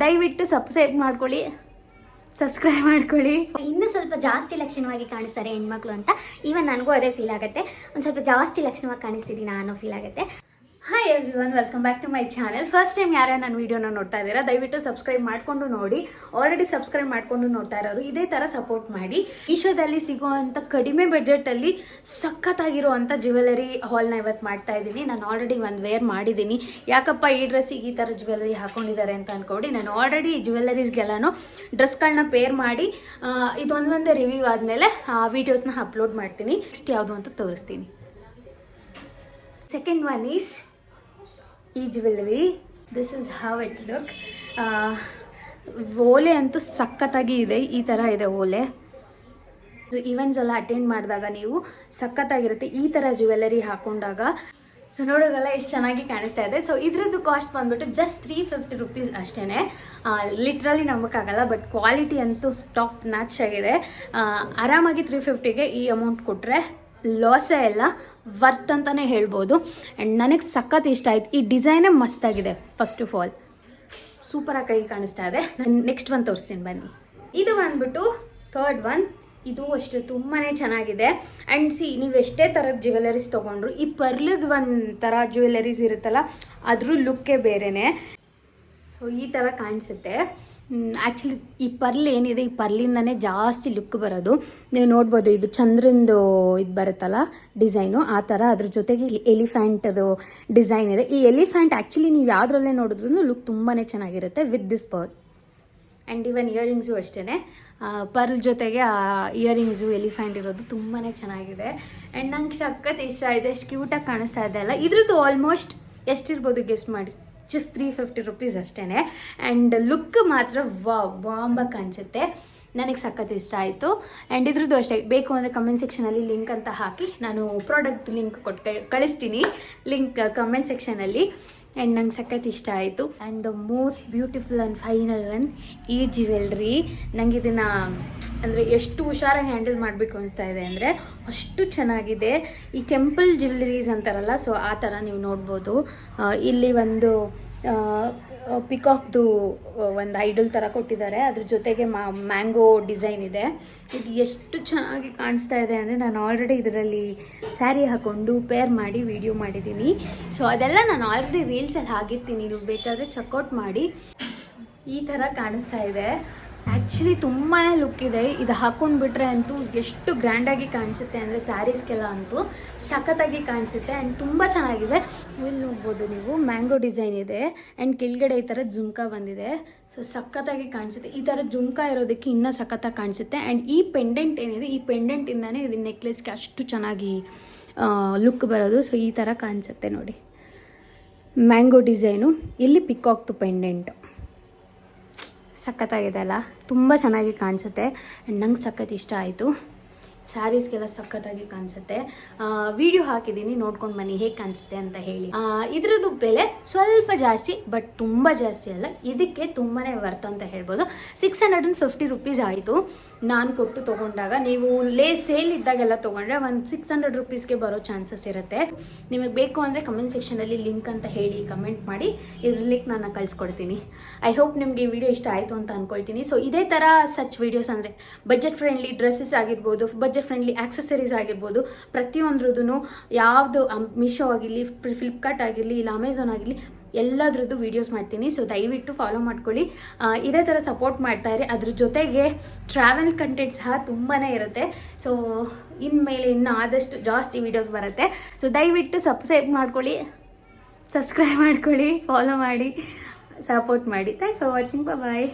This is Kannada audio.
ದಯವಿಟ್ಟು ಸಬ್ಸ್ಕ್ರೈಬ್ ಮಾಡ್ಕೊಳ್ಳಿ. ಇನ್ನೂ ಸ್ವಲ್ಪ ಜಾಸ್ತಿ ಲಕ್ಷಣವಾಗಿ ಕಾಣಿಸ್ತಾರೆ ಹೆಣ್ಮಕ್ಳು ಅಂತ. ಈವನ್ ನನಗೂ ಅದೇ ಫೀಲ್ ಆಗುತ್ತೆ. ಒಂದು ಸ್ವಲ್ಪ ಜಾಸ್ತಿ ಲಕ್ಷಣವಾಗಿ ಕಾಣಿಸ್ತಿದ್ದೀನಿ ಅನ್ನೋ ಫೀಲ್ ಆಗುತ್ತೆ. Hi everyone, welcome back to my channel. First time ಯಾರೇ ನನ್ನ ವೀಡಿಯೋನ ನೋಡ್ತಾ ಇದ್ದೀರಾ, ದಯವಿಟ್ಟು ಸಬ್ಸ್ಕ್ರೈಬ್ ಮಾಡ್ಕೊಂಡು ನೋಡಿ. ಆಲ್ರೆಡಿ ಸಬ್ಸ್ಕ್ರೈಬ್ ಮಾಡ್ಕೊಂಡು ನೋಡ್ತಾ ಇರೋರು ಇದೇ ಥರ ಸಪೋರ್ಟ್ ಮಾಡಿ. ಮೀಶೋದಲ್ಲಿ ಸಿಗುವಂಥ ಕಡಿಮೆ ಬಜೆಟಲ್ಲಿ ಸಖತ್ತಾಗಿರುವಂಥ ಜ್ಯುವೆಲರಿ ಹಾಲ್ನ ಇವತ್ತು ಮಾಡ್ತಾ ಇದ್ದೀನಿ. ನಾನು ಆಲ್ರೆಡಿ ಒಂದು ವೇರ್ ಮಾಡಿದ್ದೀನಿ. ಯಾಕಪ್ಪ ಈ ಡ್ರೆಸ್ಸಿಗೆ ಈ ಥರ ಜ್ಯುವೆಲರಿ ಹಾಕೊಂಡಿದ್ದಾರೆ ಅಂತ ಅಂದ್ಕೊಂಡು ನಾನು ಆಲ್ರೆಡಿ ಜ್ಯುವೆಲರೀಸ್ಗೆಲ್ಲನೂ ಡ್ರೆಸ್ಗಳನ್ನ ಪೇರ್ ಮಾಡಿ ಇದೊಂದೇ ರಿವ್ಯೂ ಆದಮೇಲೆ ವೀಡಿಯೋಸ್ನ ಅಪ್ಲೋಡ್ ಮಾಡ್ತೀನಿ. ನೆಕ್ಸ್ಟ್ ಯಾವುದು ಅಂತ ತೋರಿಸ್ತೀನಿ. ಸೆಕೆಂಡ್ ಒನ್ ಈಸ್ ಈ jewellery. This is how it's look. ಓಲೆ ಅಂತೂ ಸಖತ್ತಾಗಿ ಇದೆ. ಈ ಥರ ಇದೆ ಓಲೆ. ಈವೆಂಟ್ಸ್ ಎಲ್ಲ ಅಟೆಂಡ್ ಮಾಡಿದಾಗ ನೀವು ಸಖತ್ತಾಗಿರುತ್ತೆ ಈ ಥರ ಜ್ಯುವೆಲರಿ ಹಾಕೊಂಡಾಗ. ಸೊ ನೋಡೋದಲ್ಲ ಎಷ್ಟು ಚೆನ್ನಾಗಿ ಕಾಣಿಸ್ತಾ ಇದೆ. ಸೊ ಇದ್ರದ್ದು ಕಾಸ್ಟ್ ಬಂದ್ಬಿಟ್ಟು ಜಸ್ಟ್ 350 ರುಪೀಸ್ ಅಷ್ಟೇ. ಲಿಟ್ರಲಿ ನಂಬೋಕ್ಕಾಗಲ್ಲ, ಬಟ್ ಕ್ವಾಲಿಟಿ ಅಂತೂ ಟಾಪ್ ನ್ಯಾಚ್ ಆಗಿದೆ. ಆರಾಮಾಗಿ 350ಗೆ ಈ ಅಮೌಂಟ್ ಕೊಟ್ಟರೆ ಲಾಸೇ ಇಲ್ಲ, ವರ್ತ್ ಅಂತಲೇ ಹೇಳ್ಬೋದು. ಆ್ಯಂಡ್ ನನಗೆ ಸಖತ್ ಇಷ್ಟ ಆಯ್ತು. ಈ ಡಿಸೈನೇ ಮಸ್ತಾಗಿದೆ. ಫಸ್ಟ್ ಆಫ್ ಆಲ್ ಸೂಪರಾಗಿ ಕೈ ಕಾಣಿಸ್ತಾ ಇದೆ. ನಾನು ನೆಕ್ಸ್ಟ್ ಒನ್ ತೋರಿಸ್ತೀನಿ ಬನ್ನಿ. ಇದು ಬಂದ್ಬಿಟ್ಟು ಥರ್ಡ್ ಒನ್. ಇದು ಅಷ್ಟು ತುಂಬಾ ಚೆನ್ನಾಗಿದೆ. ಆ್ಯಂಡ್ ನೀವು ಎಷ್ಟೇ ಥರದ ಜ್ಯುವೆಲರೀಸ್ ತೊಗೊಂಡ್ರು ಈ ಪರ್ಲದ ಒಂದು ಥರ ಜ್ಯುವೆಲರೀಸ್ ಇರುತ್ತಲ್ಲ ಅದ್ರ ಲುಕ್ಕೇ ಬೇರೆಯೇ. ಸೊ ಈ ಥರ ಕಾಣಿಸುತ್ತೆ. ಆ್ಯಕ್ಚುಲಿ ಈ ಪರ್ಲ್ ಏನಿದೆ, ಈ ಪರ್ಲಿಂದನೇ ಜಾಸ್ತಿ ಲುಕ್ ಬರೋದು. ನೀವು ನೋಡ್ಬೋದು, ಇದು ಚಂದ್ರಂದು ಇದು ಬರುತ್ತಲ್ಲ ಡಿಸೈನು, ಆ ಥರ. ಅದ್ರ ಜೊತೆಗೆ ಎಲಿಫ್ಯಾಂಟದು ಡಿಸೈನ್ ಇದೆ. ಈ ಎಲಿಫ್ಯಾಂಟ್ ಆ್ಯಕ್ಚುಲಿ ನೀವು ಯಾವುದ್ರಲ್ಲೇ ನೋಡಿದ್ರೂ ಲುಕ್ ತುಂಬಾ ಚೆನ್ನಾಗಿರುತ್ತೆ with this pearl. And even earrings ಅಷ್ಟೇ. ಪರ್ಲ್ ಜೊತೆಗೆ ಆ ಇಯರಿಂಗ್ಸು ಎಲಿಫ್ಯಾಂಟ್ ಇರೋದು ತುಂಬಾ ಚೆನ್ನಾಗಿದೆ. ಆ್ಯಂಡ್ ನಂಗೆ ಸಖತ್ ಇಷ್ಟ ಆಯಿತು. ಎಷ್ಟು ಕ್ಯೂಟಾಗಿ ಕಾಣಿಸ್ತಾ ಇದೆ ಅಲ್ಲ. ಇದ್ರದ್ದು ಆಲ್ಮೋಸ್ಟ್ ಎಷ್ಟಿರ್ಬೋದು ಗೆಸ್ ಮಾಡಿ. ಜಸ್ಟ್ 350 ರುಪೀಸ್ ಅಷ್ಟೇ. ಆ್ಯಂಡ್ ಲುಕ್ ಮಾತ್ರ ಬಾಂಬಾಗಿ ಕಾಣಿಸುತ್ತೆ. ನನಗೆ ಸಖತ್ ಇಷ್ಟ ಆಯಿತು. ಆ್ಯಂಡ್ ಇದ್ರದ್ದು ಅಷ್ಟೇ. ಬೇಕು ಅಂದರೆ ಕಮೆಂಟ್ ಸೆಕ್ಷನಲ್ಲಿ ಲಿಂಕ್ ಅಂತ ಹಾಕಿ ನಾನು ಪ್ರಾಡಕ್ಟ್ ಲಿಂಕ್ ಕಳಿಸ್ತೀನಿ, ಲಿಂಕ್ ಕಮೆಂಟ್ ಸೆಕ್ಷನಲ್ಲಿ. ಆ್ಯಂಡ್ ನಂಗೆ ಸಖತ್ ಇಷ್ಟ ಆಯಿತು. And the most beautiful and final one ಈ ಜ್ಯುವೆಲ್ರಿ. ನಂಗೆ ಇದನ್ನು ಅಂದರೆ ಎಷ್ಟು ಹುಷಾರಾಗಿ ಹ್ಯಾಂಡಲ್ ಮಾಡಬೇಕು ಅನಿಸ್ತಾ ಇದೆ ಅಂದರೆ ಅಷ್ಟು ಚೆನ್ನಾಗಿದೆ. ಈ ಟೆಂಪಲ್ ಜ್ಯುವೆಲರೀಸ್ ಅಂತಾರಲ್ಲ, ಸೊ ಆ ಥರ ನೀವು ನೋಡ್ಬೋದು. ಇಲ್ಲಿ ಒಂದು ಪಿಕಾಕ್ದು ಒಂದು ಐಡಲ್ ಥರ ಕೊಟ್ಟಿದ್ದಾರೆ. ಅದ್ರ ಜೊತೆಗೆ ಮ್ಯಾಂಗೋ ಡಿಸೈನ್ ಇದೆ. ಇದು ಎಷ್ಟು ಚೆನ್ನಾಗಿ ಕಾಣಿಸ್ತಾ ಇದೆ ಅಂದರೆ ನಾನು ಆಲ್ರೆಡಿ ಇದರಲ್ಲಿ ಸ್ಯಾರಿ ಹಾಕ್ಕೊಂಡು ಪೇರ್ ಮಾಡಿ ವಿಡಿಯೋ ಮಾಡಿದ್ದೀನಿ. ಸೊ ಅದೆಲ್ಲ ನಾನು ಆಲ್ರೆಡಿ ರೀಲ್ಸಲ್ಲಿ ಹಾಕಿರ್ತೀನಿ, ನೀವು ಬೇಕಾದರೆ ಚೆಕ್ಔಟ್ ಮಾಡಿ. ಈ ಥರ ಕಾಣಿಸ್ತಾ ಇದೆ. ಆ್ಯಕ್ಚುಲಿ ತುಂಬಾ ಲುಕ್ ಇದೆ. ಇದು ಹಾಕ್ಕೊಂಡ್ಬಿಟ್ರೆ ಅಂತೂ ಎಷ್ಟು ಗ್ರ್ಯಾಂಡಾಗಿ ಕಾಣಿಸುತ್ತೆ ಅಂದರೆ ಸ್ಯಾರೀಸ್ಗೆಲ್ಲ ಅಂತೂ ಸಖತ್ತಾಗಿ ಕಾಣಿಸುತ್ತೆ. ಆ್ಯಂಡ್ ತುಂಬ ಚೆನ್ನಾಗಿದೆ. ಇಲ್ಲಿ ನೋಡ್ಬೋದು ನೀವು, ಮ್ಯಾಂಗೋ ಡಿಸೈನ್ ಇದೆ. ಆ್ಯಂಡ್ ಕೆಳಗಡೆ ಈ ಥರ ಜುಮ್ಕಾ ಬಂದಿದೆ. ಸೊ ಸಖತ್ತಾಗಿ ಕಾಣಿಸುತ್ತೆ. ಈ ಥರ ಜುಮ್ಕಾ ಇರೋದಕ್ಕೆ ಇನ್ನೂ ಸಖತ್ತಾಗಿ ಕಾಣಿಸುತ್ತೆ. ಆ್ಯಂಡ್ ಈ ಪೆಂಡೆಂಟ್ ಏನಿದೆ, ಈ ಪೆಂಡೆಂಟಿಂದನೇ ಇದು ನೆಕ್ಲೆಸ್ಗೆ ಅಷ್ಟು ಚೆನ್ನಾಗಿ ಲುಕ್ ಬರೋದು. ಸೊ ಈ ಥರ ಕಾಣಿಸುತ್ತೆ ನೋಡಿ, ಮ್ಯಾಂಗೋ ಡಿಸೈನು. ಇಲ್ಲಿ ಪಿಕಾಕ್ದು ಪೆಂಡೆಂಟು ಸಖತ್ತಾಗಿದೆ ಅಲ್ಲ, ತುಂಬ ಚೆನ್ನಾಗಿ ಕಾಣಿಸುತ್ತೆ. ಆ್ಯಂಡ್ ನಂಗೆ ಸಖತ್ ಇಷ್ಟ ಆಯಿತು. ಸ್ಯಾರೀಸ್ಗೆಲ್ಲ ಸಖತ್ತಾಗಿ ಕಾಣಿಸುತ್ತೆ. ವಿಡಿಯೋ ಹಾಕಿದ್ದೀನಿ, ನೋಡ್ಕೊಂಡು ಬನ್ನಿ ಹೇಗೆ ಕಾಣಿಸುತ್ತೆ ಅಂತ ಹೇಳಿ. ಇದ್ರದ್ದು ಬೆಲೆ ಸ್ವಲ್ಪ ಜಾಸ್ತಿ, ಬಟ್ ತುಂಬ ಜಾಸ್ತಿ ಅಲ್ಲ. ಇದಕ್ಕೆ ತುಂಬಾ ವರ್ತ್ ಅಂತ ಹೇಳ್ಬೋದು. 650 ರುಪೀಸ್ ಆಯಿತು ನಾನು ಕೊಟ್ಟು ತೊಗೊಂಡಾಗ. ನೀವು ಸೇಲ್ ಇದ್ದಾಗೆಲ್ಲ ತೊಗೊಂಡ್ರೆ ಒಂದು 600 ರುಪೀಸ್ಗೆ ಬರೋ ಚಾನ್ಸಸ್ ಇರುತ್ತೆ. ನಿಮಗೆ ಬೇಕು ಅಂದರೆ ಕಮೆಂಟ್ ಸೆಕ್ಷನಲ್ಲಿ ಲಿಂಕ್ ಅಂತ ಹೇಳಿ ಕಮೆಂಟ್ ಮಾಡಿ, ಇದ್ರ ಲಿಂಕ್ ನಾನು ಕಳಿಸ್ಕೊಡ್ತೀನಿ. ಐ ಹೋಪ್ ನಿಮಗೆ ಈ ವಿಡಿಯೋ ಇಷ್ಟ ಆಯಿತು ಅಂತ ಅಂದ್ಕೊಳ್ತೀನಿ. ಸೊ ಇದೇ ಥರ ಸಚ್ ವೀಡಿಯೋಸ್ ಅಂದರೆ ಬಜೆಟ್ ಫ್ರೆಂಡ್ಲಿ ಡ್ರೆಸ್ಸಸ್ ಆಗಿರ್ಬೋದು, ಬಜೆಟ್ ಫ್ರೆಂಡ್ಲಿ ಆಕ್ಸೆಸರೀಸ್ ಆಗಿರ್ಬೋದು, ಪ್ರತಿಯೊಂದ್ರದ್ದು ಯಾವುದು ಮೀಶೋ ಆಗಿರಲಿ, ಫ್ಲಿಪ್ಕಾರ್ಟ್ ಆಗಿರಲಿ, ಇಲ್ಲ ಅಮೆಝಾನ್ ಆಗಿರಲಿ, ಎಲ್ಲದ್ರದ್ದು ವೀಡಿಯೋಸ್ ಮಾಡ್ತೀನಿ. ಸೊ ದಯವಿಟ್ಟು ಫಾಲೋ ಮಾಡ್ಕೊಳ್ಳಿ. ಇದೇ ಥರ ಸಪೋರ್ಟ್ ಮಾಡ್ತಾಯಿರಿ. ಅದ್ರ ಜೊತೆಗೆ ಟ್ರಾವೆಲ್ ಕಂಟೆಂಟ್ ಸಹ ತುಂಬಾ ಇರುತ್ತೆ. ಸೊ ಇನ್ಮೇಲೆ ಇನ್ನೂ ಆದಷ್ಟು ಜಾಸ್ತಿ ವೀಡಿಯೋಸ್ ಬರುತ್ತೆ. ಸೊ ದಯವಿಟ್ಟು ಸಬ್ಸ್ಕ್ರೈಬ್ ಮಾಡ್ಕೊಳ್ಳಿ, ಫಾಲೋ ಮಾಡಿ, ಸಪೋರ್ಟ್ ಮಾಡಿ. Thanks for watching. ಬಾಯ್.